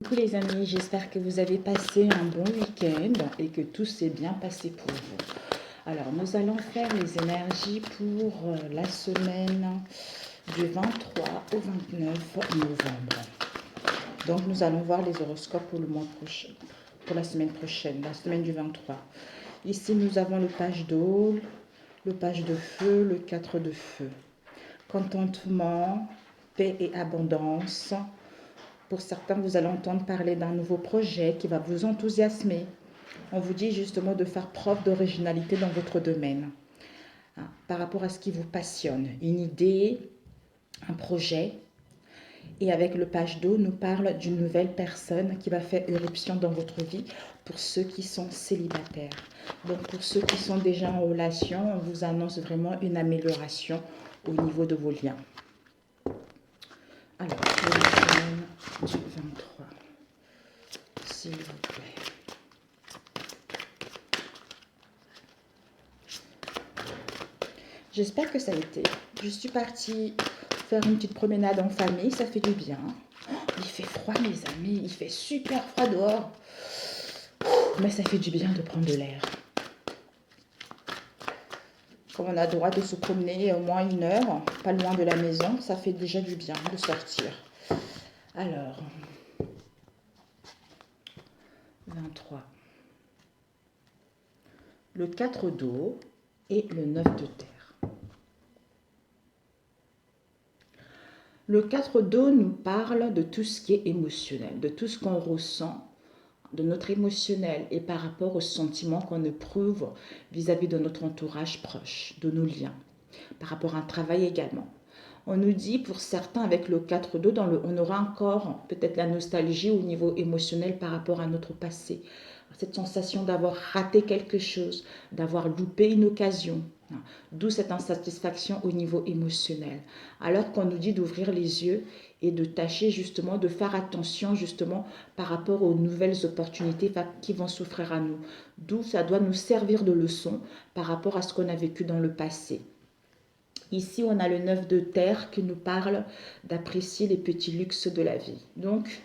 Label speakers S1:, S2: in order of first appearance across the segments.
S1: Coucou les amis, j'espère que vous avez passé un bon week-end et que tout s'est bien passé pour vous. Alors, nous allons faire les énergies pour la semaine du 23 au 29 novembre. Donc, nous allons voir les horoscopes pour le mois prochain, pour la semaine prochaine, la semaine du 23. Ici, nous avons le page d'eau, le page de feu, le 4 de feu. Contentement, paix et abondance. Pour certains, vous allez entendre parler d'un nouveau projet qui va vous enthousiasmer. On vous dit justement de faire preuve d'originalité dans votre domaine, par rapport à ce qui vous passionne. Une idée, un projet. Et avec le page d'eau, nous parle d'une nouvelle personne qui va faire éruption dans votre vie pour ceux qui sont célibataires. Donc pour ceux qui sont déjà en relation, on vous annonce vraiment une amélioration au niveau de vos liens. Alors, pour la semaine du 23, s'il vous plaît. J'espère que ça a été. Je suis partie faire une petite promenade en famille, ça fait du bien. Oh, il fait froid mes amis, il fait super froid dehors. Mais ça fait du bien de prendre de l'air. Comme on a le droit de se promener au moins 1 heure, pas loin de la maison, ça fait déjà du bien de sortir. Alors, 23. Le 4 d'eau et le 9 de terre. Le 4 d'eau nous parle de tout ce qui est émotionnel, de tout ce qu'on ressent, de notre émotionnel et par rapport aux sentiments qu'on éprouve vis-à-vis de notre entourage proche, de nos liens, par rapport à un travail également. On nous dit, pour certains, avec le 4 d'eau, on aura encore peut-être la nostalgie au niveau émotionnel par rapport à notre passé. Cette sensation d'avoir raté quelque chose, d'avoir loupé une occasion. D'où cette insatisfaction au niveau émotionnel. Alors qu'on nous dit d'ouvrir les yeux et de tâcher justement de faire attention justement par rapport aux nouvelles opportunités qui vont s'offrir à nous. D'où ça doit nous servir de leçon par rapport à ce qu'on a vécu dans le passé. Ici, on a le 9 de terre qui nous parle d'apprécier les petits luxes de la vie. Donc,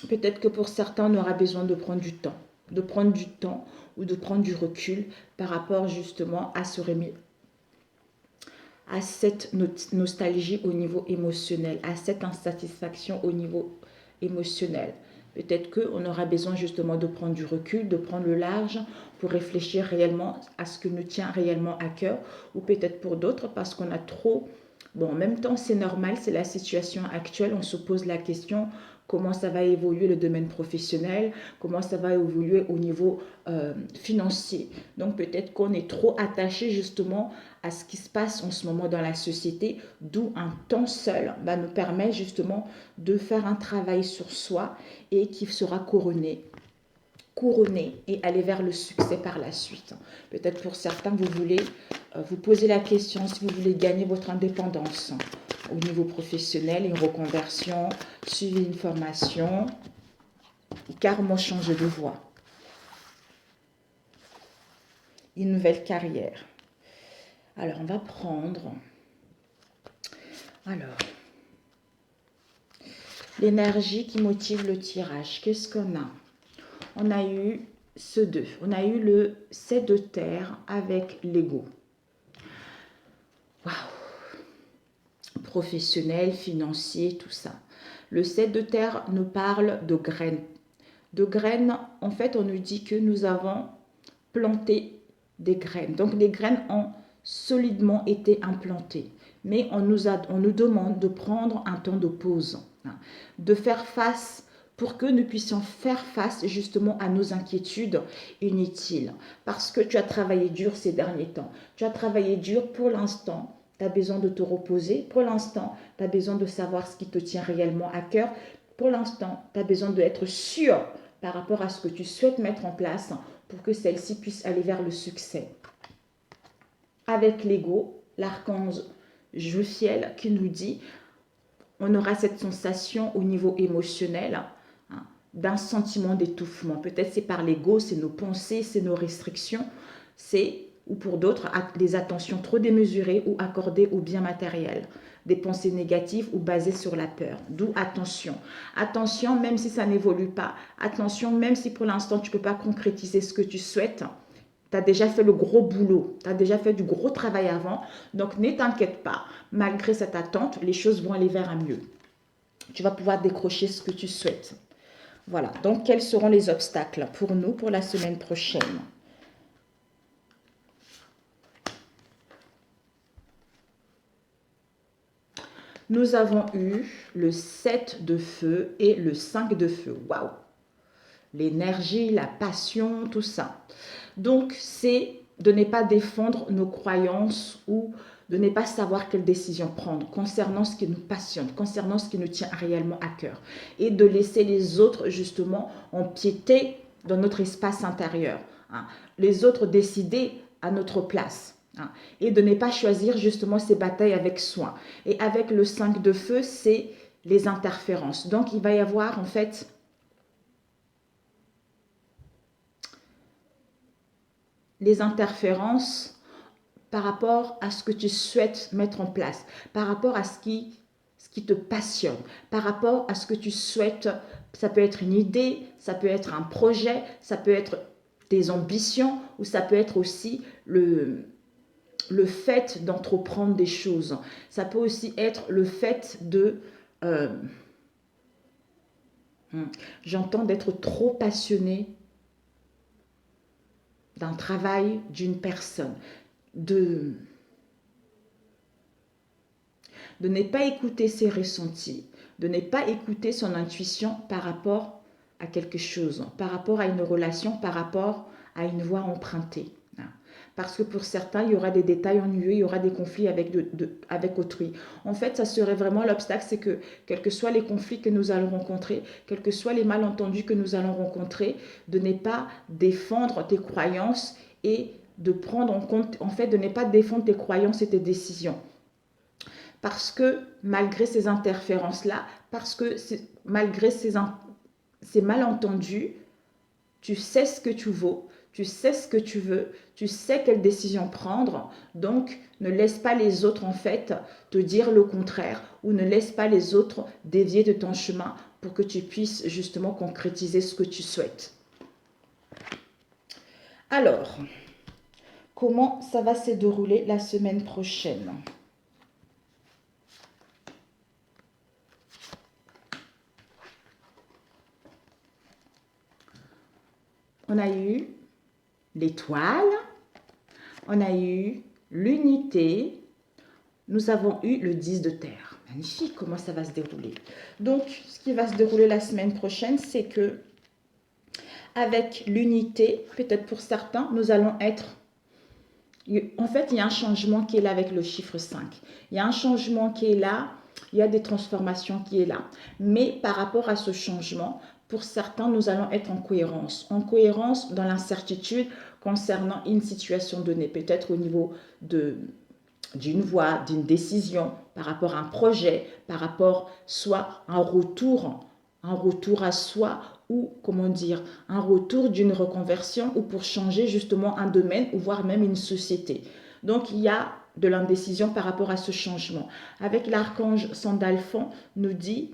S1: peut-être que pour certains, on aura besoin de prendre du temps. De prendre du temps ou de prendre du recul par rapport justement à cette nostalgie au niveau émotionnel, à cette insatisfaction au niveau émotionnel. Peut-être qu'on aura besoin justement de prendre du recul, de prendre le large pour réfléchir réellement à ce qui nous tient réellement à cœur, ou peut-être pour d'autres parce qu'on a trop... Bon, en même temps, c'est normal, c'est la situation actuelle, on se pose la question comment ça va évoluer le domaine professionnel, comment ça va évoluer au niveau financier. Donc peut-être qu'on est trop attaché justement à ce qui se passe en ce moment dans la société, d'où un temps seul nous permet justement de faire un travail sur soi et qui sera couronné et aller vers le succès par la suite. Peut-être pour certains, vous voulez vous poser la question si vous voulez gagner votre indépendance au niveau professionnel, une reconversion, suivre une formation, carrément changer de voie, une nouvelle carrière. Alors, on va prendre... Alors, l'énergie qui motive le tirage, qu'est-ce qu'on a? On a eu ce 2. On a eu le 7 de terre avec l'ego. Waouh! Professionnel, financier, tout ça. Le 7 de terre nous parle de graines. De graines, en fait, on nous dit que nous avons planté des graines. Donc, les graines ont solidement été implantées. Mais on nous demande de prendre un temps de pause, de faire face pour que nous puissions faire face justement à nos inquiétudes inutiles. Parce que tu as travaillé dur ces derniers temps. Tu as travaillé dur pour l'instant. Tu as besoin de te reposer. Pour l'instant, tu as besoin de savoir ce qui te tient réellement à cœur. Pour l'instant, tu as besoin d'être sûr par rapport à ce que tu souhaites mettre en place pour que celle-ci puisse aller vers le succès. Avec l'ego, l'archange Jophiel qui nous dit, on aura cette sensation au niveau émotionnel d'un sentiment d'étouffement. Peut-être c'est par l'ego, c'est nos pensées, c'est nos restrictions, c'est ou pour d'autres, des attentions trop démesurées ou accordées aux biens matériels, des pensées négatives ou basées sur la peur. D'où attention. Attention, même si ça n'évolue pas. Attention, même si pour l'instant, tu ne peux pas concrétiser ce que tu souhaites. Tu as déjà fait le gros boulot. Tu as déjà fait du gros travail avant. Donc, ne t'inquiète pas. Malgré cette attente, les choses vont aller vers un mieux. Tu vas pouvoir décrocher ce que tu souhaites. Voilà. Donc, quels seront les obstacles pour nous pour la semaine prochaine ? Nous avons eu le 7 de feu et le 5 de feu. Waouh! L'énergie, la passion, tout ça. Donc, c'est de ne pas défendre nos croyances ou de ne pas savoir quelle décision prendre concernant ce qui nous passionne, concernant ce qui nous tient réellement à cœur. Et de laisser les autres, justement, empiéter dans notre espace intérieur. Les autres décider à notre place. Et de ne pas choisir justement ces batailles avec soin. Et avec le 5 de feu, c'est les interférences. Donc, il va y avoir en fait les interférences par rapport à ce que tu souhaites mettre en place, par rapport à ce qui te passionne, par rapport à ce que tu souhaites. Ça peut être une idée, ça peut être un projet, ça peut être tes ambitions ou ça peut être aussi le fait d'entreprendre des choses. Ça peut aussi être le fait de... j'entends d'être trop passionné d'un travail, d'une personne. De ne pas écouter ses ressentis, de ne pas écouter son intuition par rapport à quelque chose, par rapport à une relation, par rapport à une voie empruntée. Parce que pour certains, il y aura des détails ennuyeux, il y aura des conflits avec autrui. En fait, ça serait vraiment l'obstacle, c'est que, quels que soient les conflits que nous allons rencontrer, quels que soient les malentendus que nous allons rencontrer, de ne pas défendre tes croyances et de prendre en compte, en fait, de ne pas défendre tes croyances et tes décisions. Parce que malgré ces interférences-là, parce que malgré ces malentendus, tu sais ce que tu vaux, tu sais ce que tu veux, tu sais quelle décision prendre, donc ne laisse pas les autres en fait te dire le contraire ou ne laisse pas les autres dévier de ton chemin pour que tu puisses justement concrétiser ce que tu souhaites. Alors, comment ça va se dérouler la semaine prochaine ? On a eu l'étoile, on a eu l'unité, nous avons eu le 10 de terre. Magnifique, comment ça va se dérouler. Donc, ce qui va se dérouler la semaine prochaine, c'est que avec l'unité, peut-être pour certains, nous allons être... En fait, il y a un changement qui est là avec le chiffre 5. Il y a un changement qui est là, il y a des transformations qui est là. Mais par rapport à ce changement, pour certains, nous allons être en cohérence. En cohérence dans l'incertitude concernant une situation donnée, peut-être au niveau d'une voie, d'une décision, par rapport à un projet, par rapport soit à un retour à soi ou, comment dire, un retour d'une reconversion ou pour changer justement un domaine ou voire même une société. Donc, il y a de l'indécision par rapport à ce changement. Avec l'archange Sandalphon nous dit...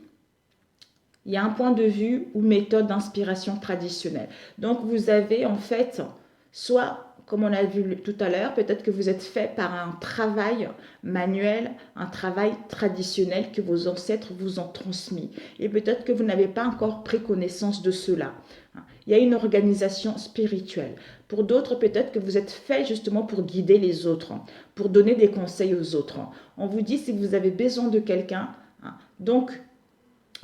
S1: Il y a un point de vue ou méthode d'inspiration traditionnelle. Donc, vous avez en fait, soit, comme on a vu tout à l'heure, peut-être que vous êtes fait par un travail manuel, un travail traditionnel que vos ancêtres vous ont transmis. Et peut-être que vous n'avez pas encore pris connaissance de cela. Il y a une organisation spirituelle. Pour d'autres, peut-être que vous êtes fait justement pour guider les autres, pour donner des conseils aux autres. On vous dit si vous avez besoin de quelqu'un, donc...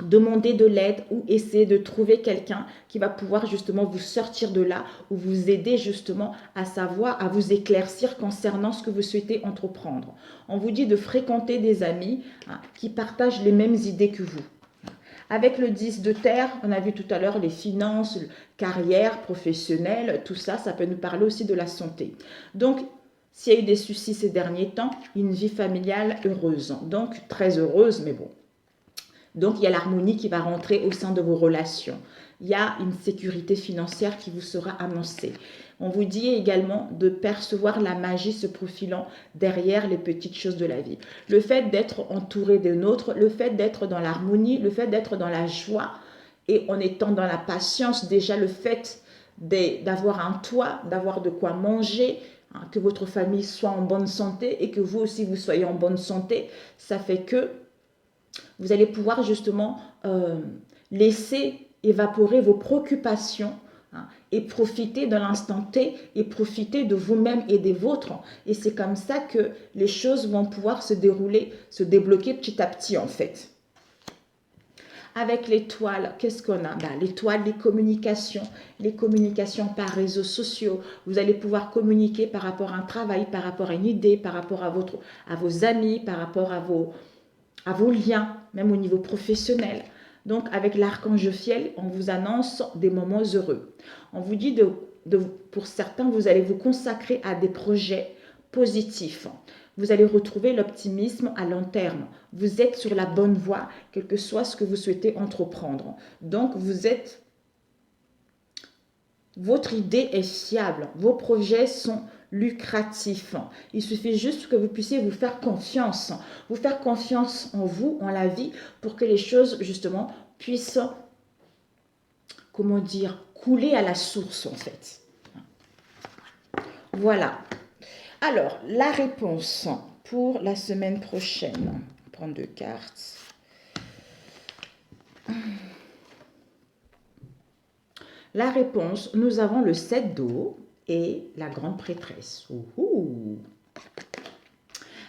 S1: Demandez de l'aide ou essayez de trouver quelqu'un qui va pouvoir justement vous sortir de là ou vous aider justement à savoir, à vous éclaircir concernant ce que vous souhaitez entreprendre. On vous dit de fréquenter des amis qui partagent les mêmes idées que vous. Avec le 10 de terre, on a vu tout à l'heure les finances, carrière, professionnelle, tout ça, ça peut nous parler aussi de la santé. Donc, s'il y a eu des soucis ces derniers temps, une vie familiale heureuse. Donc, très heureuse, mais bon. Donc, il y a l'harmonie qui va rentrer au sein de vos relations. Il y a une sécurité financière qui vous sera annoncée. On vous dit également de percevoir la magie se profilant derrière les petites choses de la vie. Le fait d'être entouré de nôtres, le fait d'être dans l'harmonie, le fait d'être dans la joie et en étant dans la patience, déjà le fait d'avoir un toit, d'avoir de quoi manger, hein, que votre famille soit en bonne santé et que vous aussi vous soyez en bonne santé, ça fait que vous allez pouvoir justement laisser évaporer vos préoccupations, hein, et profiter de l'instant T et profiter de vous-même et des vôtres. Et c'est comme ça que les choses vont pouvoir se dérouler, se débloquer petit à petit en fait. Avec l'étoile, qu'est-ce qu'on a? L'étoile, les communications par réseaux sociaux. Vous allez pouvoir communiquer par rapport à un travail, par rapport à une idée, par rapport à vos amis, par rapport à vos liens, même au niveau professionnel. Donc, avec l'archange Fiel, on vous annonce des moments heureux. On vous dit pour certains, vous allez vous consacrer à des projets positifs. Vous allez retrouver l'optimisme à long terme. Vous êtes sur la bonne voie, quel que soit ce que vous souhaitez entreprendre. Donc, votre idée est fiable. Vos projets sont lucratifs. Il suffit juste que vous puissiez vous faire confiance en vous, en la vie, pour que les choses, justement, puissent, comment dire, couler à la source, en fait. Voilà. Alors, la réponse pour la semaine prochaine. On prend 2 cartes. La réponse, nous avons le 7 d'eau et la grande prêtresse.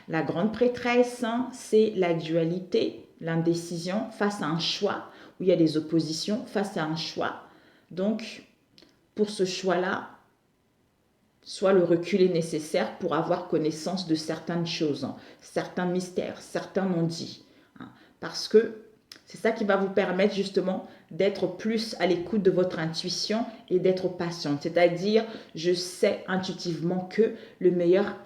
S1: La grande prêtresse, c'est la dualité, l'indécision face à un choix, où il y a des oppositions face à un choix. Donc, pour ce choix-là, soit le recul est nécessaire pour avoir connaissance de certaines choses, certains mystères, certains non-dits. Parce que c'est ça qui va vous permettre justement d'être plus à l'écoute de votre intuition et d'être patiente. C'est-à-dire, je sais intuitivement que le meilleur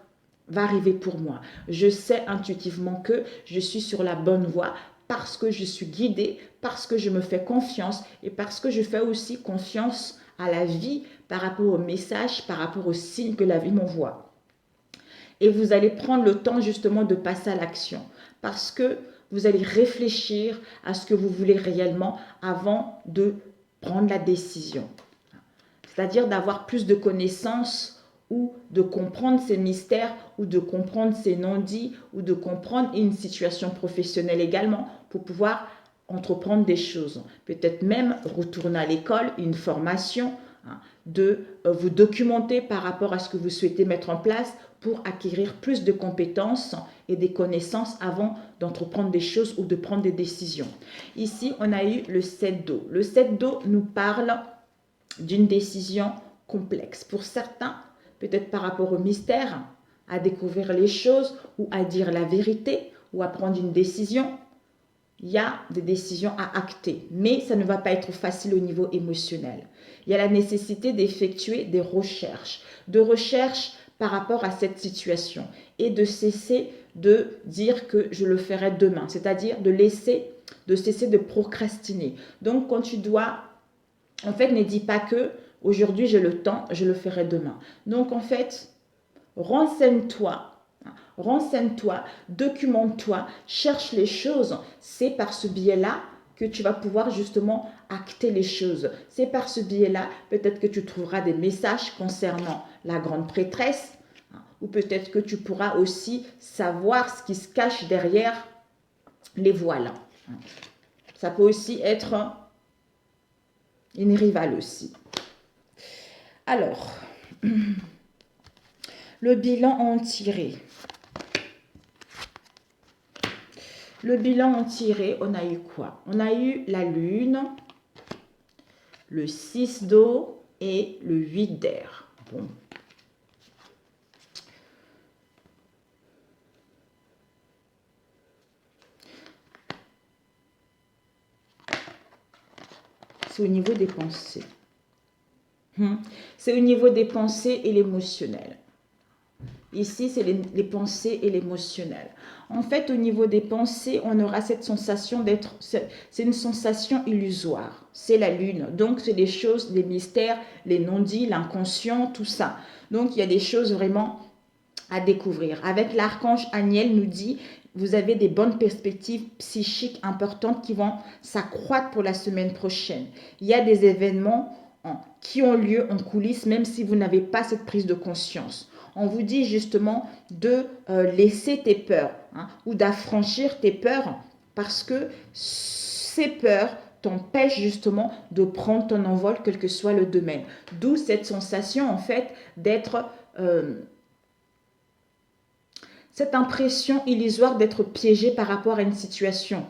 S1: va arriver pour moi. Je sais intuitivement que je suis sur la bonne voie parce que je suis guidée, parce que je me fais confiance et parce que je fais aussi confiance à la vie par rapport aux messages, par rapport aux signes que la vie m'envoie. Et vous allez prendre le temps justement de passer à l'action parce que vous allez réfléchir à ce que vous voulez réellement avant de prendre la décision. C'est-à-dire d'avoir plus de connaissances ou de comprendre ces mystères ou de comprendre ces non-dits ou de comprendre une situation professionnelle également pour pouvoir entreprendre des choses. Peut-être même retourner à l'école, une formation, de vous documenter par rapport à ce que vous souhaitez mettre en place pour acquérir plus de compétences et des connaissances avant d'entreprendre des choses ou de prendre des décisions. Ici, on a eu le 7 d'eau. Le 7 d'eau nous parle d'une décision complexe. Pour certains, peut-être par rapport au mystère, à découvrir les choses ou à dire la vérité ou à prendre une décision, il y a des décisions à acter, mais ça ne va pas être facile au niveau émotionnel. Il y a la nécessité d'effectuer des recherches, par rapport à cette situation et de cesser de dire que je le ferai demain, c'est-à-dire de cesser de procrastiner. Donc, quand tu dois, en fait, ne dis pas que aujourd'hui j'ai le temps, je le ferai demain. Donc, en fait, renseigne-toi, documente-toi, cherche les choses. C'est par ce biais-là que tu vas pouvoir justement acter les choses. C'est par ce biais-là, peut-être que tu trouveras des messages concernant la grande prêtresse, ou peut-être que tu pourras aussi savoir ce qui se cache derrière les voiles. Ça peut aussi être une rivale aussi. Alors, le bilan en tiré. Le bilan en tiré, on a eu quoi? On a eu la lune, le 6 d'eau et le 8 d'air. Bon. C'est au niveau des pensées. C'est au niveau des pensées et l'émotionnel. Ici, c'est les pensées et l'émotionnel. En fait, au niveau des pensées, on aura cette sensation d'être... C'est une sensation illusoire. C'est la lune. Donc, c'est des choses, des mystères, les non-dits, l'inconscient, tout ça. Donc, il y a des choses vraiment à découvrir. Avec l'archange Aniel nous dit, vous avez des bonnes perspectives psychiques importantes qui vont s'accroître pour la semaine prochaine. Il y a des événements qui ont lieu en coulisses, même si vous n'avez pas cette prise de conscience. On vous dit justement de laisser tes peurs ou d'affranchir tes peurs parce que ces peurs t'empêchent justement de prendre ton envol, quel que soit le domaine. D'où cette sensation en fait d'être... cette impression illusoire d'être piégé par rapport à une situation.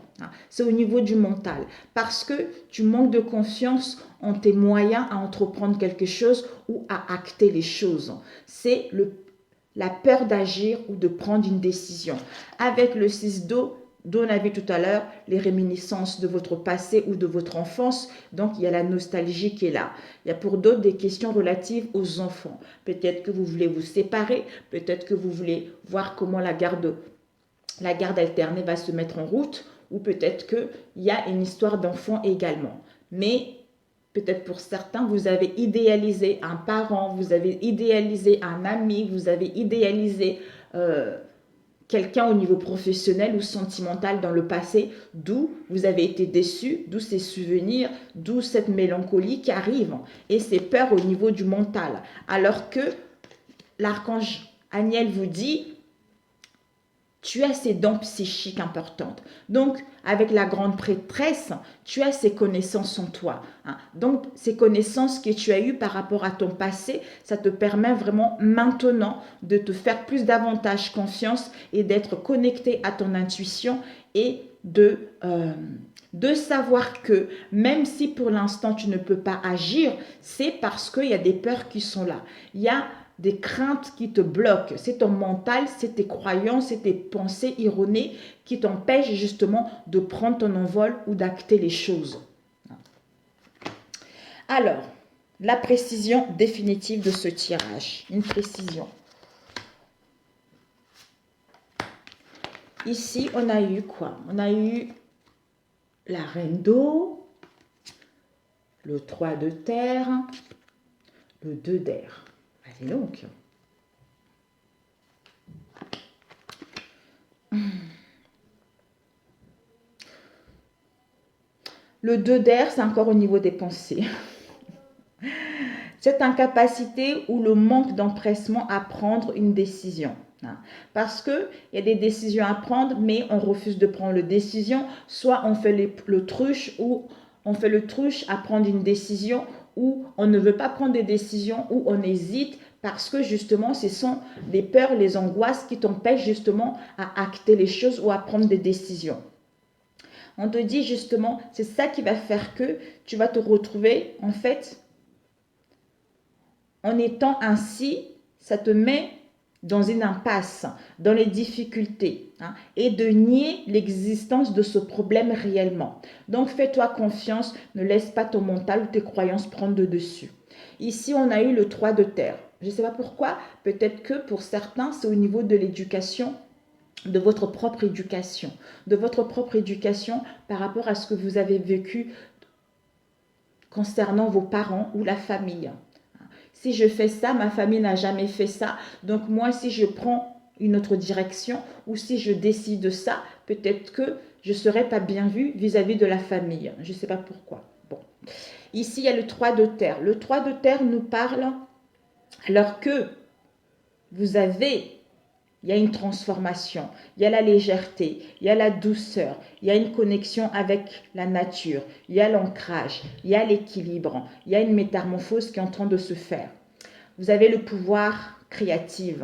S1: C'est au niveau du mental. Parce que tu manques de confiance en tes moyens à entreprendre quelque chose ou à acter les choses. C'est la peur d'agir ou de prendre une décision. Avec le 6 d'eau, dont on a vu tout à l'heure, les réminiscences de votre passé ou de votre enfance. Donc, il y a la nostalgie qui est là. Il y a pour d'autres des questions relatives aux enfants. Peut-être que vous voulez vous séparer, peut-être que vous voulez voir comment la garde alternée va se mettre en route, ou peut-être qu'il y a une histoire d'enfant également. Mais peut-être pour certains, vous avez idéalisé un parent, vous avez idéalisé un ami, vous avez idéalisé... quelqu'un au niveau professionnel ou sentimental dans le passé, d'où vous avez été déçu, d'où ces souvenirs, d'où cette mélancolie qui arrive et ces peurs au niveau du mental. Alors que l'archange Aniel vous dit, tu as ces dons psychiques importantes. Donc, avec la grande prêtresse, tu as ces connaissances en toi. Donc, ces connaissances que tu as eues par rapport à ton passé, ça te permet vraiment maintenant de te faire plus davantage confiance et d'être connecté à ton intuition et de savoir que même si pour l'instant tu ne peux pas agir, c'est parce qu'il y a des peurs qui sont là. Il y a des craintes qui te bloquent. C'est ton mental, c'est tes croyances, c'est tes pensées erronées qui t'empêchent justement de prendre ton envol ou d'acter les choses. Alors, la précision définitive de ce tirage. Une précision. Ici, on a eu quoi? On a eu la reine d'eau, le 3 de terre, le 2 d'air. Allez donc. Le 2 d'air, c'est encore au niveau des pensées. Cette incapacité ou le manque d'empressement à prendre une décision. Parce qu'il y a des décisions à prendre, mais on refuse de prendre la décision. Soit on fait le truche ou on fait le truche à prendre une décision ou on ne veut pas prendre des décisions ou on hésite parce que justement ce sont les peurs, les angoisses qui t'empêchent justement à acter les choses ou à prendre des décisions. On te dit justement, c'est ça qui va faire que tu vas te retrouver en fait en étant ainsi, ça te met dans une impasse, dans les difficultés, et de nier l'existence de ce problème réellement. Donc, fais-toi confiance, ne laisse pas ton mental ou tes croyances prendre le dessus. Ici, on a eu le 3 de terre. Je ne sais pas pourquoi, peut-être que pour certains, c'est au niveau de l'éducation, de votre propre éducation, par rapport à ce que vous avez vécu concernant vos parents ou la famille. Si je fais ça, ma famille n'a jamais fait ça. Donc moi, si je prends une autre direction ou si je décide de ça, peut-être que je ne serai pas bien vue vis-à-vis de la famille. Je ne sais pas pourquoi. Bon. Ici, il y a le 3 de terre. Le 3 de terre nous parle alors que vous avez... Il y a une transformation, il y a la légèreté, il y a la douceur, il y a une connexion avec la nature, il y a l'ancrage, il y a l'équilibre, il y a une métamorphose qui est en train de se faire. Vous avez le pouvoir créatif.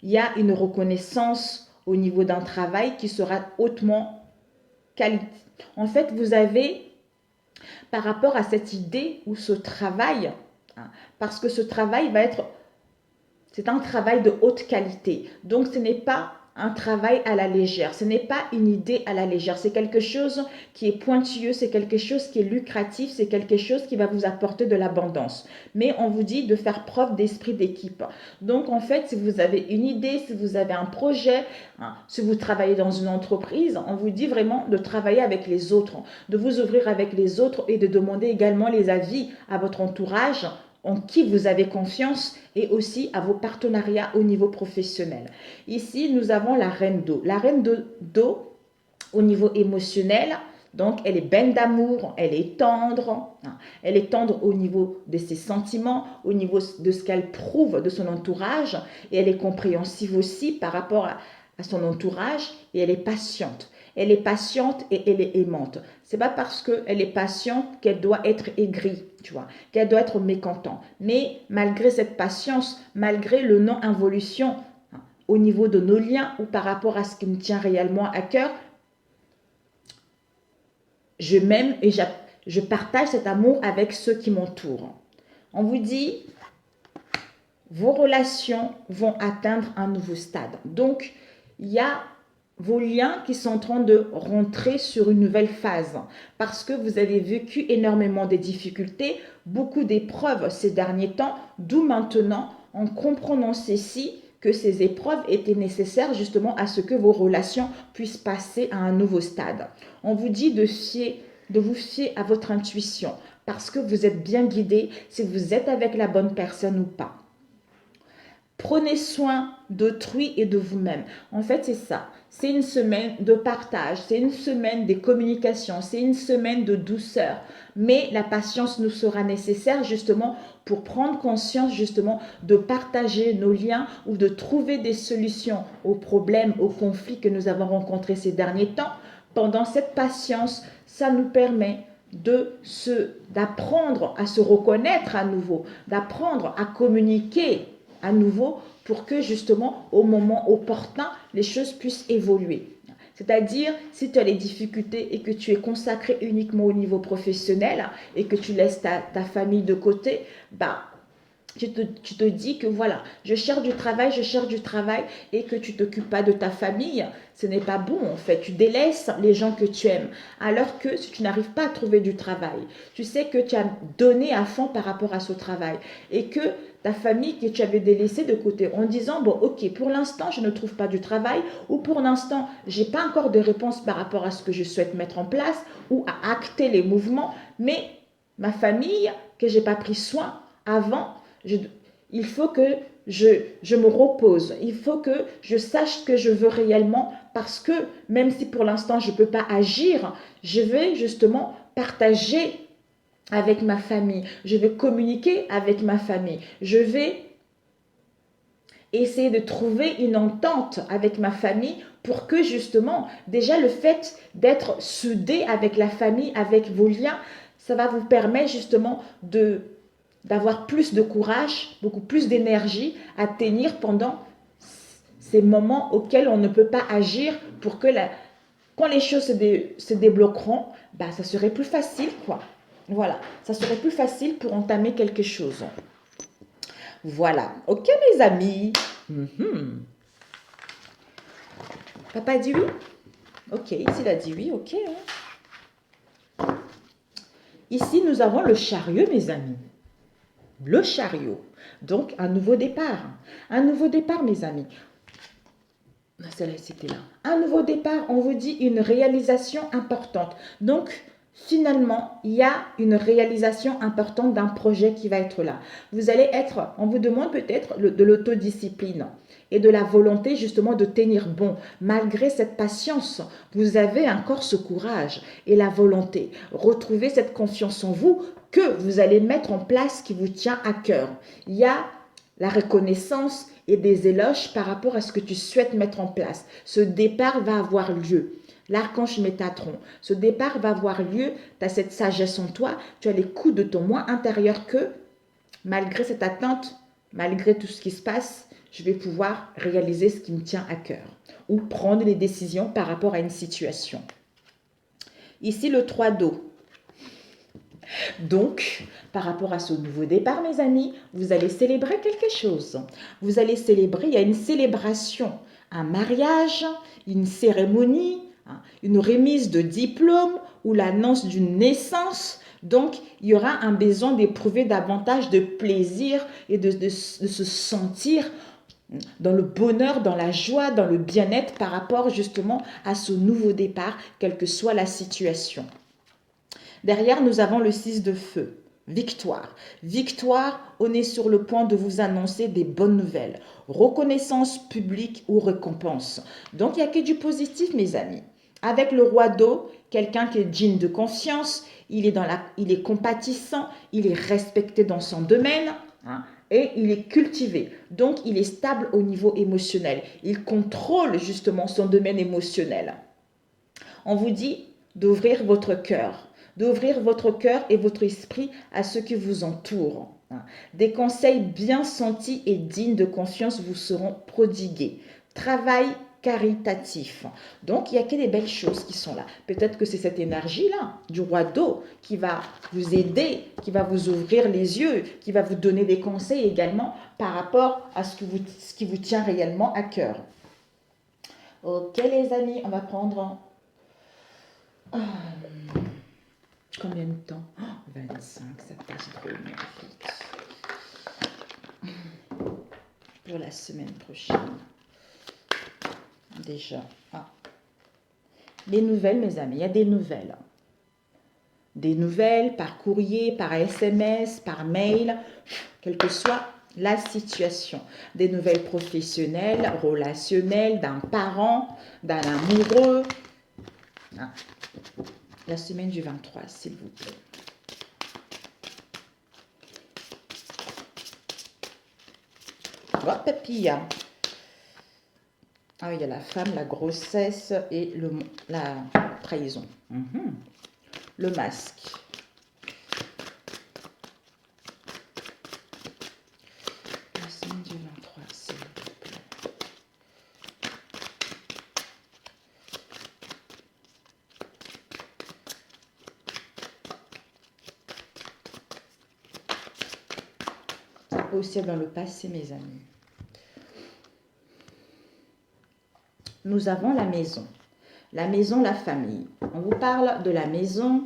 S1: Il y a une reconnaissance au niveau d'un travail qui sera hautement qualité. En fait, vous avez, par rapport à cette idée ou ce travail, parce que ce travail va être... C'est un travail de haute qualité. Donc, ce n'est pas un travail à la légère, ce n'est pas une idée à la légère, c'est quelque chose qui est pointilleux, c'est quelque chose qui est lucratif, c'est quelque chose qui va vous apporter de l'abondance. Mais on vous dit de faire preuve d'esprit d'équipe. Donc en fait, si vous avez une idée, si vous avez un projet, hein, si vous travaillez dans une entreprise, on vous dit vraiment de travailler avec les autres, de vous ouvrir avec les autres et de demander également les avis à votre entourage en qui vous avez confiance et aussi à vos partenariats au niveau professionnel. Ici, nous avons la reine d'eau. La reine d'eau, au niveau émotionnel, donc elle est pleine d'amour, elle est tendre. Elle est tendre au niveau de ses sentiments, au niveau de ce qu'elle prouve de son entourage. Et elle est compréhensive aussi par rapport à son entourage. Et elle est patiente. Elle est patiente et elle est aimante. C'est pas parce qu'elle est patiente qu'elle doit être aigrie, tu vois, qu'elle doit être mécontente. Mais malgré cette patience, malgré le non-involution au niveau de nos liens ou par rapport à ce qui nous tient réellement à cœur, je m'aime et je partage cet amour avec ceux qui m'entourent. On vous dit, vos relations vont atteindre un nouveau stade. Donc, il y a vos liens qui sont en train de rentrer sur une nouvelle phase parce que vous avez vécu énormément de difficultés, beaucoup d'épreuves ces derniers temps, d'où maintenant, en comprenant ceci, que ces épreuves étaient nécessaires justement à ce que vos relations puissent passer à un nouveau stade. On vous dit de vous fier à votre intuition parce que vous êtes bien guidé si vous êtes avec la bonne personne ou pas. Prenez soin d'autrui et de vous-même. En fait, c'est ça. C'est une semaine de partage, c'est une semaine de communication, c'est une semaine de douceur. Mais la patience nous sera nécessaire justement pour prendre conscience justement de partager nos liens ou de trouver des solutions aux problèmes, aux conflits que nous avons rencontrés ces derniers temps. Pendant cette patience, ça nous permet d'apprendre à se reconnaître à nouveau, d'apprendre à communiquer à nouveau pour que justement au moment opportun, les choses puissent évoluer. C'est-à-dire, si tu as les difficultés et que tu es consacré uniquement au niveau professionnel et que tu laisses ta famille de côté, tu te dis que voilà, je cherche du travail et que tu ne t'occupes pas de ta famille, ce n'est pas bon en fait. Tu délaisses les gens que tu aimes. Alors que si tu n'arrives pas à trouver du travail, tu sais que tu as donné à fond par rapport à ce travail et que ta famille que tu avais délaissée de côté en disant bon ok, pour l'instant je ne trouve pas du travail ou pour l'instant j'ai pas encore de réponse par rapport à ce que je souhaite mettre en place ou à acter les mouvements, mais ma famille que j'ai pas pris soin avant, il faut que je me repose. Il faut que je sache ce que je veux réellement parce que même si pour l'instant je ne peux pas agir, je vais justement partager avec ma famille. Je vais communiquer avec ma famille. Je vais essayer de trouver une entente avec ma famille pour que justement, déjà le fait d'être soudé avec la famille, avec vos liens, ça va vous permettre justement d'avoir plus de courage, beaucoup plus d'énergie à tenir pendant ces moments auxquels on ne peut pas agir pour que quand les choses se débloqueront, ça serait plus facile, quoi. Voilà, ça serait plus facile pour entamer quelque chose. Voilà, ok mes amis. Papa dit oui? Ok, ici il a dit oui, ok. Ici nous avons le chariot mes amis. Le chariot. Donc, un nouveau départ. Un nouveau départ, mes amis. Celle-là, c'était là. Un nouveau départ, on vous dit une réalisation importante. Donc, finalement, il y a une réalisation importante d'un projet qui va être là. Vous allez être, on vous demande peut-être de l'autodiscipline et de la volonté justement de tenir bon. Malgré cette patience, vous avez encore ce courage et la volonté. Retrouvez cette confiance en vous que vous allez mettre en place qui vous tient à cœur. Il y a la reconnaissance et des éloges par rapport à ce que tu souhaites mettre en place. Ce départ va avoir lieu. L'archange Métatron, ce départ va avoir lieu, tu as cette sagesse en toi, tu as l'écoute de ton moi intérieur que, malgré cette attente, malgré tout ce qui se passe, je vais pouvoir réaliser ce qui me tient à cœur ou prendre les décisions par rapport à une situation. Ici, le 3 d'eau. Donc, par rapport à ce nouveau départ, mes amis, vous allez célébrer quelque chose. Vous allez célébrer, il y a une célébration un mariage, une cérémonie, hein, une remise de diplôme ou l'annonce d'une naissance. Donc, il y aura un besoin d'éprouver davantage de plaisir et de se sentir dans le bonheur, dans la joie, dans le bien-être par rapport justement à ce nouveau départ, quelle que soit la situation. Derrière, nous avons le 6 de feu. Victoire. Victoire, on est sur le point de vous annoncer des bonnes nouvelles. Reconnaissance publique ou récompense. Donc, il n'y a que du positif, mes amis. Avec le roi d'eau, quelqu'un qui est digne de confiance, il est compatissant, il est respecté dans son domaine, hein, et il est cultivé. Donc, il est stable au niveau émotionnel. Il contrôle justement son domaine émotionnel. On vous dit d'ouvrir votre cœur et votre esprit à ce qui vous entoure. Des conseils bien sentis et dignes de confiance vous seront prodigués. Travail caritatif. Donc, il n'y a que des belles choses qui sont là. Peut-être que c'est cette énergie-là du roi d'eau qui va vous aider, qui va vous ouvrir les yeux, qui va vous donner des conseils également par rapport à ce qui vous tient réellement à cœur. Ok, les amis, on va prendre... combien de temps? 25, ça passe drôlement vite. Pour la semaine prochaine. Déjà. Les nouvelles, mes amis, il y a des nouvelles. Des nouvelles par courrier, par SMS, par mail, quelle que soit la situation. Des nouvelles professionnelles, relationnelles, d'un parent, d'un amoureux. La semaine du 23, s'il vous plaît. Oh, papilla. Ah, il y a la femme, la grossesse et la trahison. Le masque. La semaine du 23, s'il vous plaît. Ça peut aussi être dans le passé, mes amis. Nous avons la maison. La maison, la famille. On vous parle de la maison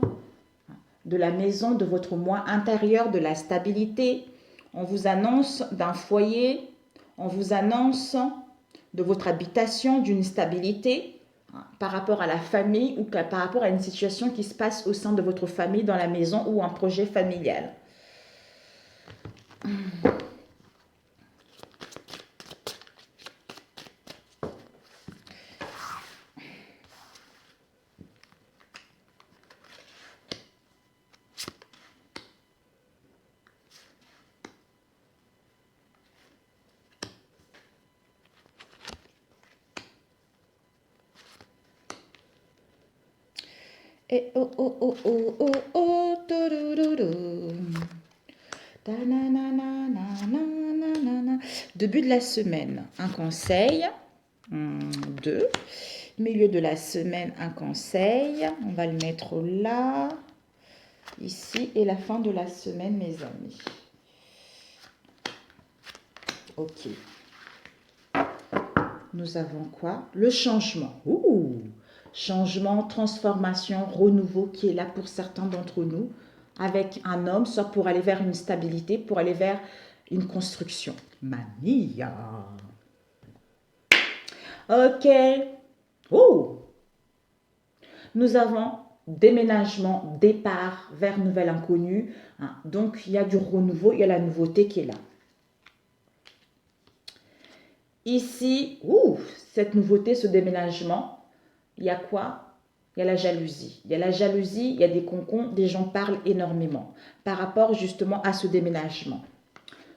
S1: de votre moi intérieur, de la stabilité. On vous annonce d'un foyer, on vous annonce de votre habitation, d'une stabilité par rapport à la famille ou par rapport à une situation qui se passe au sein de votre famille, dans la maison ou un projet familial. Et début de la semaine, un conseil. 2. Milieu de la semaine, un conseil. On va le mettre là, ici. Et la fin de la semaine, mes amis. Ok. Nous avons quoi? Le changement. Changement, transformation, renouveau qui est là pour certains d'entre nous avec un homme, soit pour aller vers une stabilité, pour aller vers une construction. Mania. Ok. Nous avons déménagement, départ vers nouvelle inconnue. Donc, il y a du renouveau, il y a la nouveauté qui est là. Ici, cette nouveauté, ce déménagement, il y a quoi? Il y a la jalousie. Il y a la jalousie, il y a des concons, des gens parlent énormément par rapport justement à ce déménagement.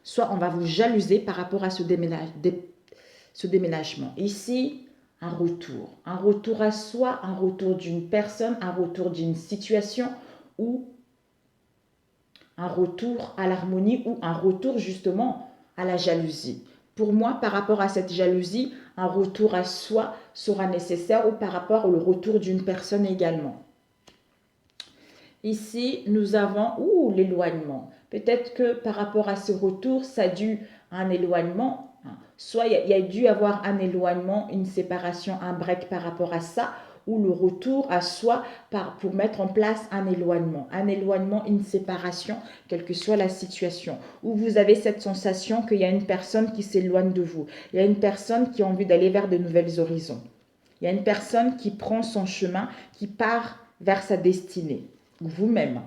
S1: Soit on va vous jalouser par rapport à ce déménagement. Ici, un retour à soi, un retour d'une personne, un retour d'une situation ou un retour à l'harmonie ou un retour justement à la jalousie. Pour moi, par rapport à cette jalousie, un retour à soi sera nécessaire ou par rapport au retour d'une personne également. Ici, nous avons l'éloignement. Peut-être que par rapport à ce retour, ça a dû à un éloignement soit il y a dû avoir un éloignement, une séparation, un break par rapport à ça, ou le retour à soi pour mettre en place un éloignement, une séparation, quelle que soit la situation, où vous avez cette sensation qu'il y a une personne qui s'éloigne de vous, il y a une personne qui a envie d'aller vers de nouvelles horizons, il y a une personne qui prend son chemin, qui part vers sa destinée, vous-même.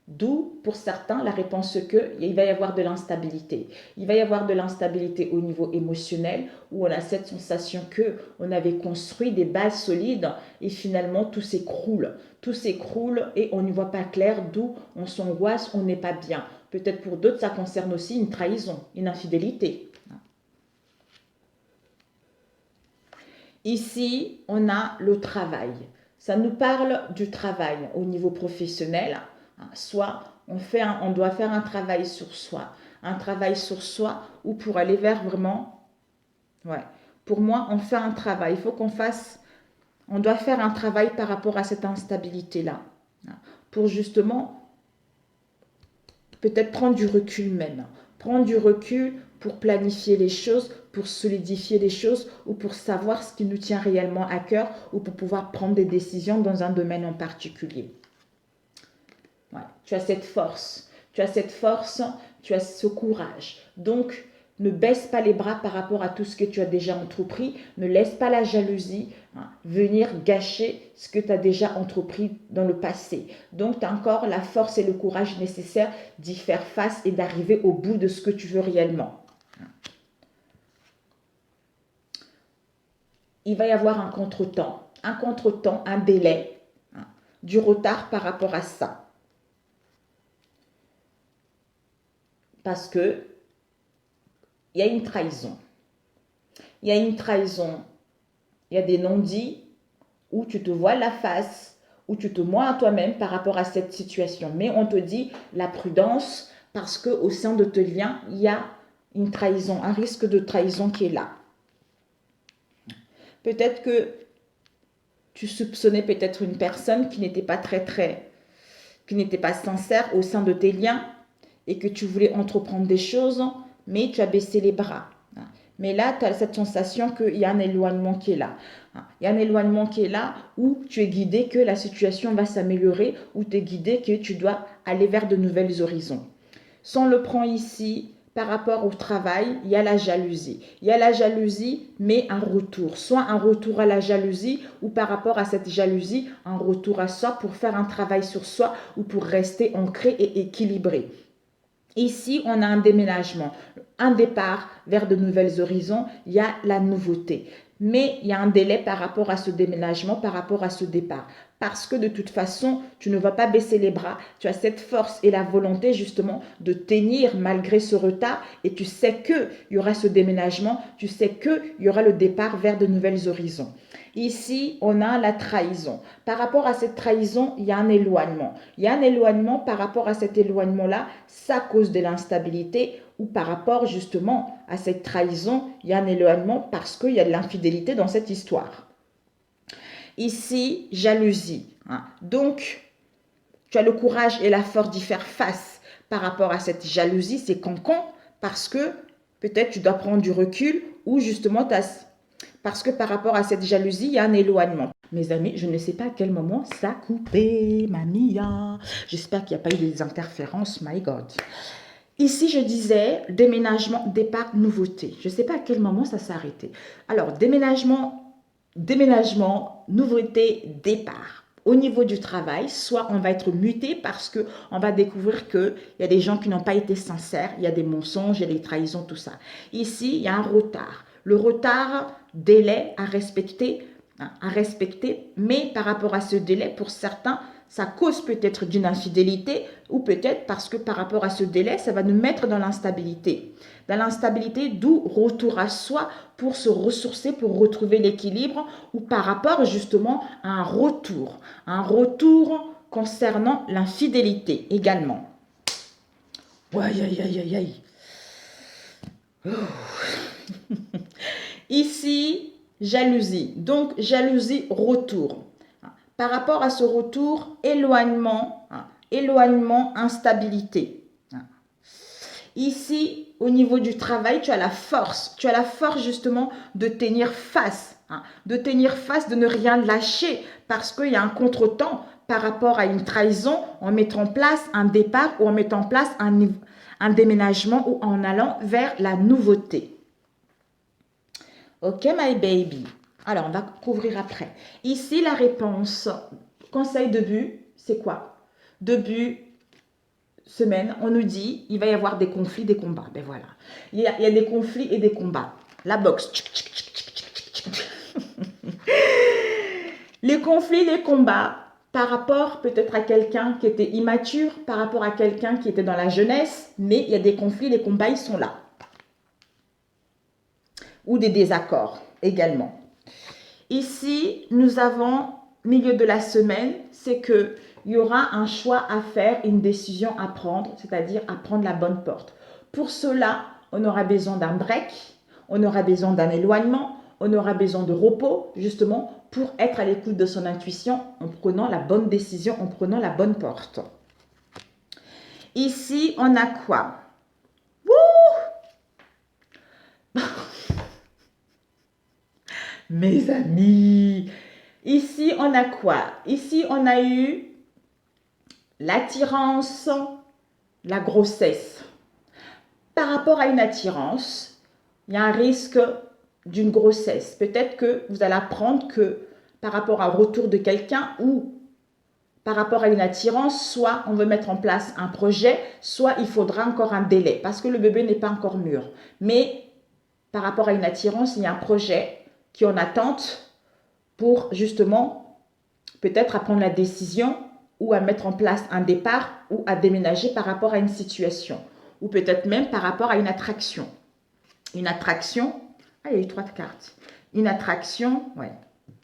S1: D'où, pour certains, la réponse qu'il va y avoir de l'instabilité. Il va y avoir de l'instabilité au niveau émotionnel, où on a cette sensation qu'on avait construit des bases solides et finalement tout s'écroule. Tout s'écroule et on n'y voit pas clair, d'où on s'angoisse, on n'est pas bien. Peut-être pour d'autres, ça concerne aussi une trahison, une infidélité. Ici, on a le travail. Ça nous parle du travail au niveau professionnel. Soit on doit faire un travail sur soi ou pour aller vers vraiment, pour moi, on fait un travail, il faut on doit faire un travail par rapport à cette instabilité-là, pour justement peut-être prendre du recul même, pour planifier les choses, pour solidifier les choses ou pour savoir ce qui nous tient réellement à cœur ou pour pouvoir prendre des décisions dans un domaine en particulier. Tu as cette force, tu as ce courage. Donc, ne baisse pas les bras par rapport à tout ce que tu as déjà entrepris. Ne laisse pas la jalousie venir gâcher ce que tu as déjà entrepris dans le passé. Donc, tu as encore la force et le courage nécessaires d'y faire face et d'arriver au bout de ce que tu veux réellement. Il va y avoir un contretemps, un délai, du retard par rapport à ça. Parce que il y a une trahison. Il y a des non-dits où tu te vois la face, où tu te vois à toi-même par rapport à cette situation. Mais on te dit la prudence parce qu'au sein de tes liens, il y a une trahison, un risque de trahison qui est là. Peut-être que tu soupçonnais peut-être une personne qui n'était pas qui n'était pas sincère au sein de tes liens et que tu voulais entreprendre des choses, mais tu as baissé les bras. Mais là, tu as cette sensation qu'il y a un éloignement qui est là. Il y a un éloignement qui est là où tu es guidé que la situation va s'améliorer, où tu es guidé que tu dois aller vers de nouvelles horizons. Si on le prend ici, par rapport au travail, il y a la jalousie. Il y a la jalousie, mais un retour. Soit un retour à la jalousie ou par rapport à cette jalousie, un retour à soi pour faire un travail sur soi ou pour rester ancré et équilibré. Ici, on a un déménagement, un départ vers de nouvelles horizons, il y a la nouveauté. Mais il y a un délai par rapport à ce déménagement, par rapport à ce départ. Parce que de toute façon, tu ne vas pas baisser les bras. Tu as cette force et la volonté justement de tenir malgré ce retard. Et tu sais qu'il y aura ce déménagement, tu sais qu'il y aura le départ vers de nouvelles horizons. Ici, on a la trahison. Par rapport à cette trahison, il y a un éloignement. Il y a un éloignement par rapport à cet éloignement-là, ça cause de l'instabilité ou par rapport justement à cette trahison, il y a un éloignement parce qu'il y a de l'infidélité dans cette histoire. Ici, jalousie. Donc, tu as le courage et la force d'y faire face par rapport à cette jalousie, c'est cancan, parce que peut-être tu dois prendre du recul ou justement parce que par rapport à cette jalousie, il y a un éloignement. Mes amis, je ne sais pas à quel moment ça a coupé, mamia. J'espère qu'il n'y a pas eu des interférences, my God. Ici, je disais déménagement, départ, nouveauté. Je ne sais pas à quel moment ça s'est arrêté. Alors, déménagement, nouveauté, départ. Au niveau du travail, soit on va être muté parce qu'on va découvrir qu'il y a des gens qui n'ont pas été sincères, il y a des mensonges, il y a des trahisons, tout ça. Ici, il y a un retard. Le retard, délai à respecter, mais par rapport à ce délai, pour certains, ça cause peut-être d'une infidélité ou peut-être parce que par rapport à ce délai, ça va nous mettre dans l'instabilité. Dans l'instabilité, d'où retour à soi pour se ressourcer, pour retrouver l'équilibre ou par rapport justement à un retour concernant l'infidélité également. Aïe, aïe, aïe, aïe, aïe. Oh. Ici, jalousie. Donc, jalousie, retour. Par rapport à ce retour, éloignement, instabilité. Ici, au niveau du travail, tu as la force. Tu as la force justement de tenir face. De tenir face, de ne rien lâcher parce qu'il y a un contretemps par rapport à une trahison en mettant en place un départ ou en mettant en place un déménagement ou en allant vers la nouveauté. Ok, my baby. Alors, on va couvrir après. Ici, la réponse, conseil de but, c'est quoi? Début semaine, on nous dit, il va y avoir des conflits, des combats. Ben voilà. Il y a des conflits et des combats. La boxe. Les conflits, les combats, par rapport peut-être à quelqu'un qui était immature, par rapport à quelqu'un qui était dans la jeunesse, mais il y a des conflits, les combats, ils sont là. Ou des désaccords également. Ici, nous avons, milieu de la semaine, c'est qu'il y aura un choix à faire, une décision à prendre, c'est-à-dire à prendre la bonne porte. Pour cela, on aura besoin d'un break, on aura besoin d'un éloignement, on aura besoin de repos, justement, pour être à l'écoute de son intuition en prenant la bonne décision, en prenant la bonne porte. Ici, on a quoi? Mes amis, ici, on a quoi? Ici, on a eu l'attirance, la grossesse. Par rapport à une attirance, il y a un risque d'une grossesse. Peut-être que vous allez apprendre que par rapport au retour de quelqu'un ou par rapport à une attirance, soit on veut mettre en place un projet, soit il faudra encore un délai parce que le bébé n'est pas encore mûr. Mais par rapport à une attirance, il y a un projet qui est en attente pour justement peut-être à prendre la décision ou à mettre en place un départ ou à déménager par rapport à une situation ou peut-être même par rapport à une attraction. Une attraction, ah, il y a eu 3 cartes. Une attraction, ouais,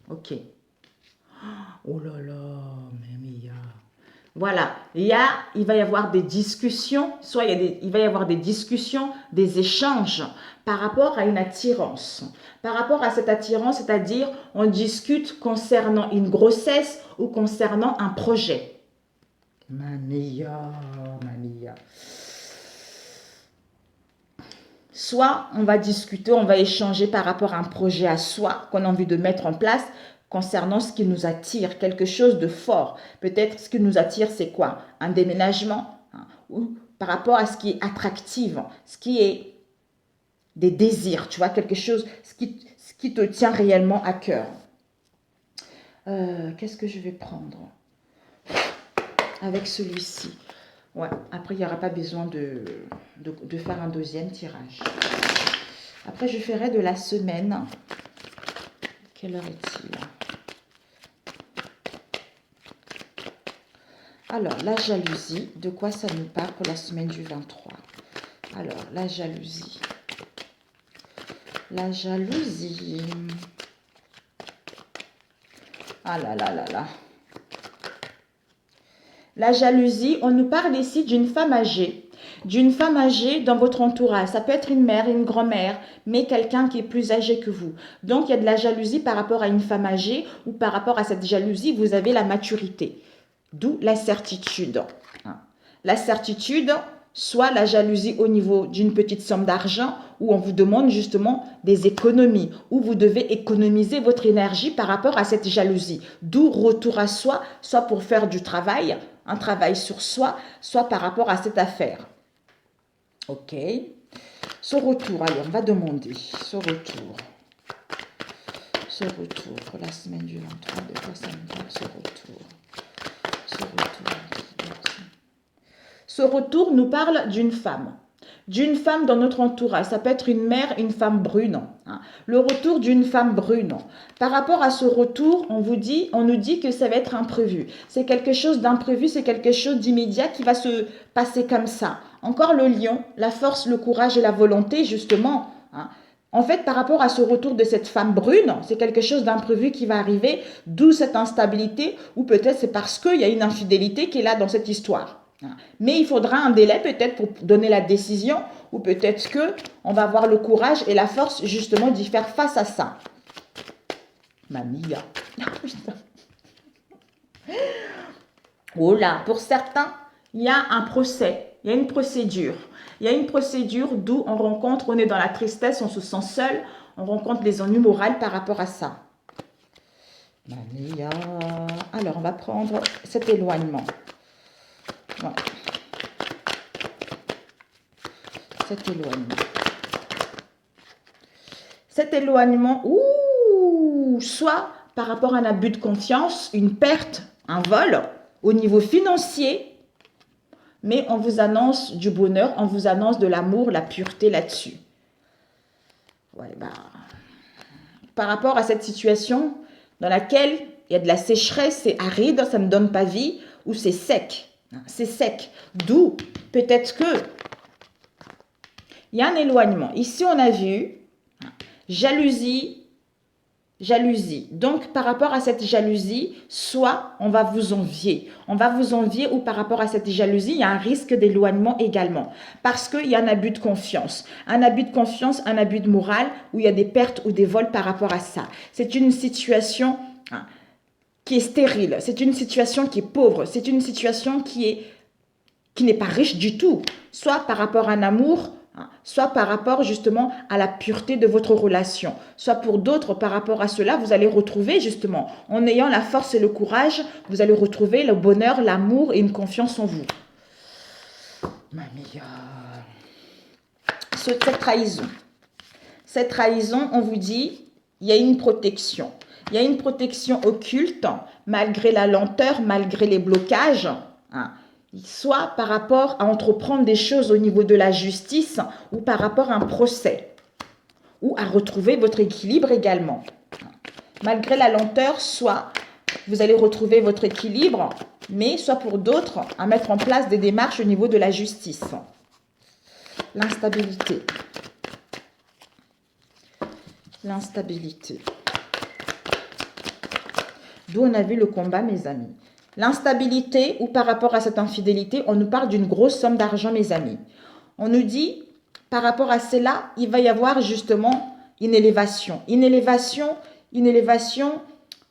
S1: ok. Oh là là, mais Mia. Voilà, il va y avoir des discussions, soit il va y avoir des discussions, des échanges par rapport à une attirance. Par rapport à cette attirance, c'est-à-dire on discute concernant une grossesse ou concernant un projet. Mamia. Soit on va discuter, on va échanger par rapport à un projet à soi qu'on a envie de mettre en place concernant ce qui nous attire, quelque chose de fort. Peut-être ce qui nous attire, c'est quoi? Un déménagement, ou par rapport à ce qui est attractif, ce qui est des désirs, tu vois, quelque chose, ce qui te tient réellement à cœur. Qu'est-ce que je vais prendre avec celui-ci? Ouais, après, il n'y aura pas besoin de faire un deuxième tirage. Après, je ferai de la semaine. Quelle heure est-il? Alors, la jalousie, de quoi ça nous parle pour la semaine du 23? Alors, la jalousie. La jalousie. Ah là là là là. La jalousie, on nous parle ici d'une femme âgée. D'une femme âgée dans votre entourage. Ça peut être une mère, une grand-mère, mais quelqu'un qui est plus âgé que vous. Donc, il y a de la jalousie par rapport à une femme âgée ou par rapport à cette jalousie, vous avez la maturité. D'où la certitude. La certitude, soit la jalousie au niveau d'une petite somme d'argent où on vous demande justement des économies, où vous devez économiser votre énergie par rapport à cette jalousie. D'où retour à soi, soit pour faire du travail, un travail sur soi, soit par rapport à cette affaire. Ok. Ce retour, allez, on va demander ce retour. Ce retour pour la semaine du 23, de quoi ça me parle, ce retour? Ce retour nous parle d'une femme dans notre entourage. Ça peut être une mère, une femme brune. Le retour d'une femme brune. Par rapport à ce retour, on nous dit que ça va être imprévu. C'est quelque chose d'imprévu, c'est quelque chose d'immédiat qui va se passer comme ça. Encore le lion, la force, le courage et la volonté, justement. En fait, par rapport à ce retour de cette femme brune, c'est quelque chose d'imprévu qui va arriver, d'où cette instabilité, ou peut-être c'est parce qu'il y a une infidélité qui est là dans cette histoire. Mais il faudra un délai peut-être pour donner la décision, ou peut-être qu'on va avoir le courage et la force justement d'y faire face à ça. Mamia. Oh là, pour certains, il y a un procès. Il y a une procédure. Il y a une procédure d'où on rencontre, on est dans la tristesse, on se sent seul, on rencontre les ennuis moraux par rapport à ça. Mania. Alors, on va prendre cet éloignement. Voilà. Cet éloignement. Cet éloignement, soit par rapport à un abus de confiance, une perte, un vol au niveau financier, mais on vous annonce du bonheur, on vous annonce de l'amour, la pureté là-dessus. Ouais, par rapport à cette situation dans laquelle il y a de la sécheresse, c'est aride, ça ne donne pas vie, ou c'est sec. C'est sec. D'où peut-être que il y a un éloignement. Ici, on a vu jalousie. Donc, par rapport à cette jalousie, soit on va vous envier. On va vous envier ou par rapport à cette jalousie, il y a un risque d'éloignement également. Parce qu'il y a un abus de confiance. Un abus de confiance, un abus de morale où il y a des pertes ou des vols par rapport à ça. C'est une situation qui est stérile. C'est une situation qui est pauvre. C'est une situation qui n'est pas riche du tout. Soit par rapport à un amour, soit par rapport justement à la pureté de votre relation, soit pour d'autres par rapport à cela, vous allez retrouver justement, en ayant la force et le courage, vous allez retrouver le bonheur, l'amour et une confiance en vous. Cette trahison, on vous dit, il y a une protection. Il y a une protection occulte, malgré la lenteur, malgré les blocages, soit par rapport à entreprendre des choses au niveau de la justice ou par rapport à un procès ou à retrouver votre équilibre également. Malgré la lenteur, soit vous allez retrouver votre équilibre, mais soit pour d'autres, à mettre en place des démarches au niveau de la justice. L'instabilité. L'instabilité. D'où on a vu le combat, mes amis. L'instabilité ou par rapport à cette infidélité, on nous parle d'une grosse somme d'argent, mes amis. On nous dit, par rapport à cela, il va y avoir justement une élévation. Une élévation,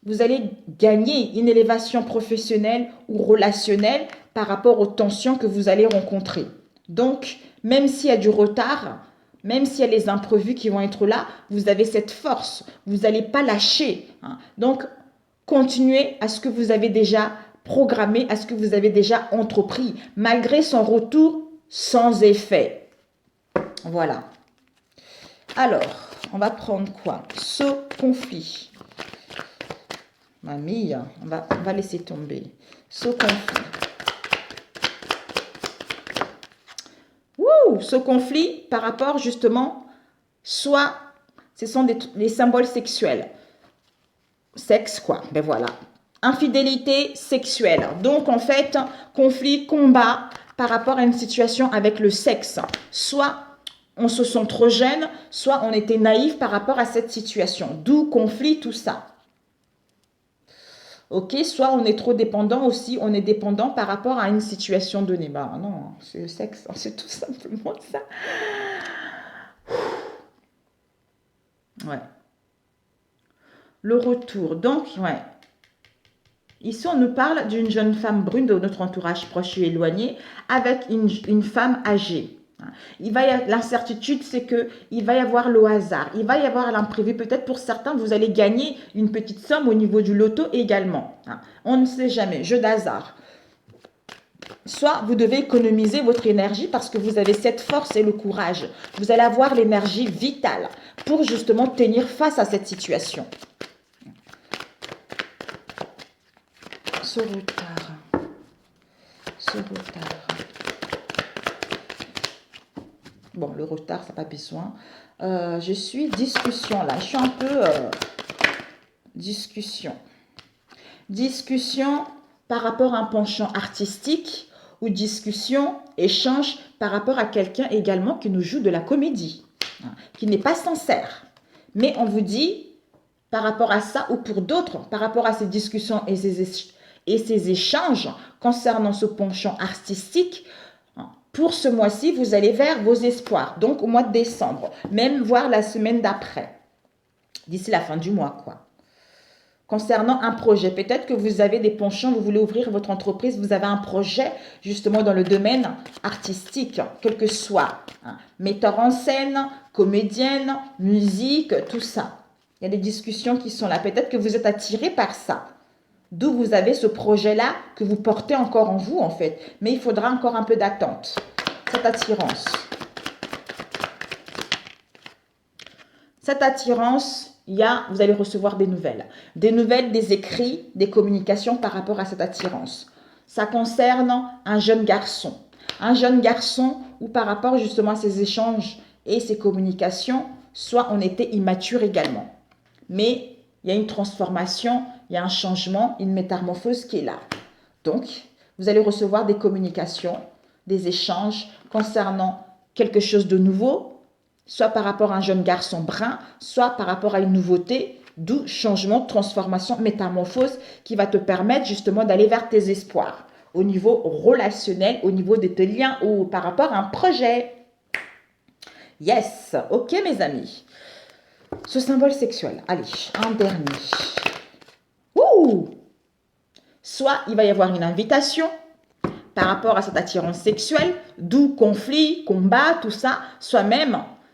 S1: vous allez gagner une élévation professionnelle ou relationnelle par rapport aux tensions que vous allez rencontrer. Donc, même s'il y a du retard, même s'il y a les imprévus qui vont être là, vous avez cette force. Vous n'allez pas lâcher. Donc, continuez à ce que vous avez déjà programmé, à ce que vous avez déjà entrepris, malgré son retour sans effet. Voilà. Alors, on va prendre quoi? Ce conflit. Mamie, on va laisser tomber. Ce conflit. Ce conflit par rapport justement, soit ce sont les symboles sexuels. Sexe quoi, ben voilà. Infidélité sexuelle. Donc en fait, conflit, combat par rapport à une situation avec le sexe. Soit on se sent trop jeune, soit on était naïf par rapport à cette situation. D'où conflit, tout ça. Ok, soit on est trop dépendant aussi, on est dépendant par rapport à une situation donnée. Bah non, c'est le sexe, c'est tout simplement ça. Ouais. Le retour, donc, ouais. Ici, on nous parle d'une jeune femme brune de notre entourage proche et éloigné avec une femme âgée. L'incertitude, c'est qu'il va y avoir le hasard, il va y avoir l'imprévu. Peut-être pour certains, vous allez gagner une petite somme au niveau du loto également. On ne sait jamais, jeu d'hasard. Soit vous devez économiser votre énergie parce que vous avez cette force et le courage. Vous allez avoir l'énergie vitale pour justement tenir face à cette situation. Ce retard. Bon, le retard, ça n'a pas besoin. Je suis discussion là. Je suis un peu discussion. Discussion par rapport à un penchant artistique ou discussion, échange par rapport à quelqu'un également qui nous joue de la comédie, qui n'est pas sincère. Mais on vous dit, par rapport à ça ou pour d'autres, par rapport à ces discussions et ces échanges concernant ce penchant artistique, pour ce mois-ci, vous allez vers vos espoirs. Donc, au mois de décembre, même voire la semaine d'après. D'ici la fin du mois, quoi. concernant un projet. Peut-être que vous avez des penchants, vous voulez ouvrir votre entreprise, vous avez un projet justement dans le domaine artistique, quel que soit. Hein. Metteur en scène, comédienne, musique, tout ça. Il y a des discussions qui sont là. Peut-être que vous êtes attiré par ça. D'où vous avez ce projet-là que vous portez encore en vous en fait. Mais il faudra encore un peu d'attente. Cette attirance. Cette attirance, vous allez recevoir des nouvelles. Des nouvelles, des écrits, des communications par rapport à cette attirance. Ça concerne un jeune garçon. Un jeune garçon où par rapport justement à ces échanges et ces communications, soit on était immature également. Mais il y a une transformation, il y a un changement, une métamorphose qui est là. Donc, vous allez recevoir des communications, des échanges concernant quelque chose de nouveau, soit par rapport à un jeune garçon brun, soit par rapport à une nouveauté, d'où changement, transformation, métamorphose qui va te permettre justement d'aller vers tes espoirs au niveau relationnel, au niveau de tes liens ou par rapport à un projet. Yes, ok mes amis. Ce symbole sexuel, allez, un dernier. Ouh! Soit il va y avoir une invitation par rapport à cette attirance sexuelle, d'où conflit, combat, tout ça, soit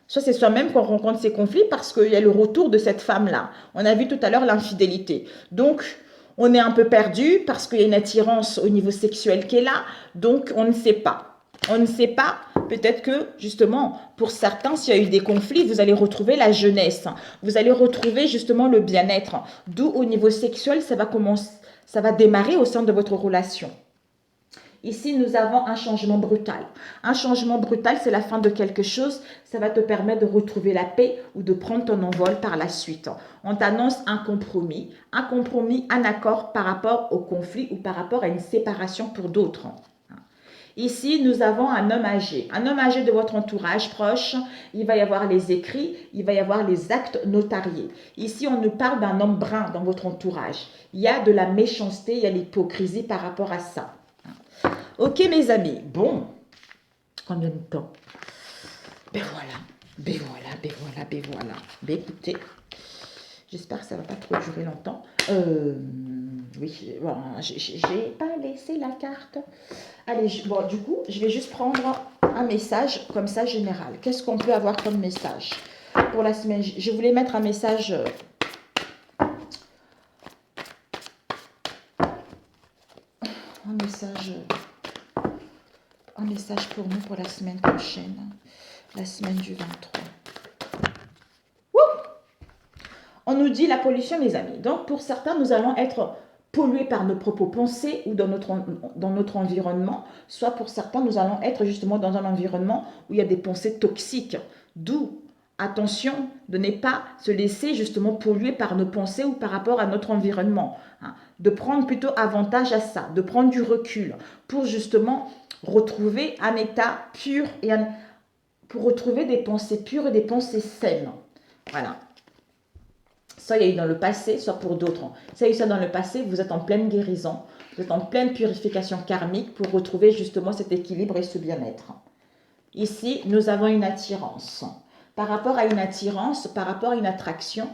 S1: c'est soi-même qu'on rencontre ces conflits parce qu'il y a le retour de cette femme-là. On a vu tout à l'heure l'infidélité. Donc, on est un peu perdu parce qu'il y a une attirance au niveau sexuel qui est là, donc on ne sait pas. On ne sait pas, peut-être que justement, pour certains, s'il y a eu des conflits, vous allez retrouver la jeunesse. Vous allez retrouver justement le bien-être. D'où au niveau sexuel, ça va démarrer au sein de votre relation. Ici, nous avons un changement brutal. Un changement brutal, c'est la fin de quelque chose. Ça va te permettre de retrouver la paix ou de prendre ton envol par la suite. On t'annonce un compromis, un accord par rapport au conflit ou par rapport à une séparation pour d'autres. Ici, nous avons un homme âgé de votre entourage proche. Il va y avoir les écrits, il va y avoir les actes notariés. Ici, on nous parle d'un homme brun dans votre entourage. Il y a de la méchanceté, il y a l'hypocrisie par rapport à ça. Ok mes amis, bon, combien de temps? Ben voilà. Ben écoutez, j'espère que ça ne va pas trop durer longtemps. Oui, bon, j'ai pas laissé la carte. Allez, bon, du coup, je vais juste prendre un message comme ça général. Qu'est-ce qu'on peut avoir comme message pour la semaine? Je voulais mettre un message... Un message pour nous pour la semaine prochaine, la semaine du 23. Wouh! On nous dit la pollution, mes amis. Donc, pour certains, nous allons être pollués par nos propres pensées ou dans notre environnement. Soit pour certains, nous allons être justement dans un environnement où il y a des pensées toxiques. D'où, attention, de ne pas se laisser justement polluer par nos pensées ou par rapport à notre environnement. Hein. De prendre plutôt avantage à ça, de prendre du recul pour justement... retrouver un état pur et pour retrouver des pensées pures et des pensées saines. Voilà. Soit il y a eu dans le passé, soit pour d'autres. Si il y a eu ça dans le passé, vous êtes en pleine guérison, vous êtes en pleine purification karmique pour retrouver justement cet équilibre et ce bien-être. Ici, nous avons une attirance. Par rapport à une attirance, par rapport à une attraction,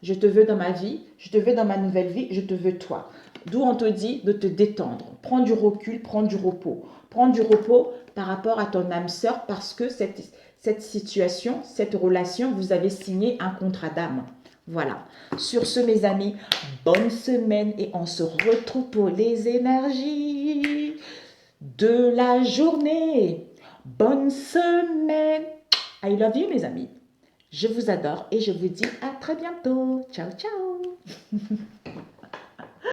S1: je te veux dans ma vie, je te veux dans ma nouvelle vie, je te veux toi. D'où on te dit de te détendre. Prends du recul, prends du repos. Prends du repos par rapport à ton âme sœur parce que cette situation, cette relation, vous avez signé un contrat d'âme. Voilà. Sur ce, mes amis, bonne semaine et on se retrouve pour les énergies de la journée. Bonne semaine. I love you, mes amis. Je vous adore et je vous dis à très bientôt. Ciao, ciao.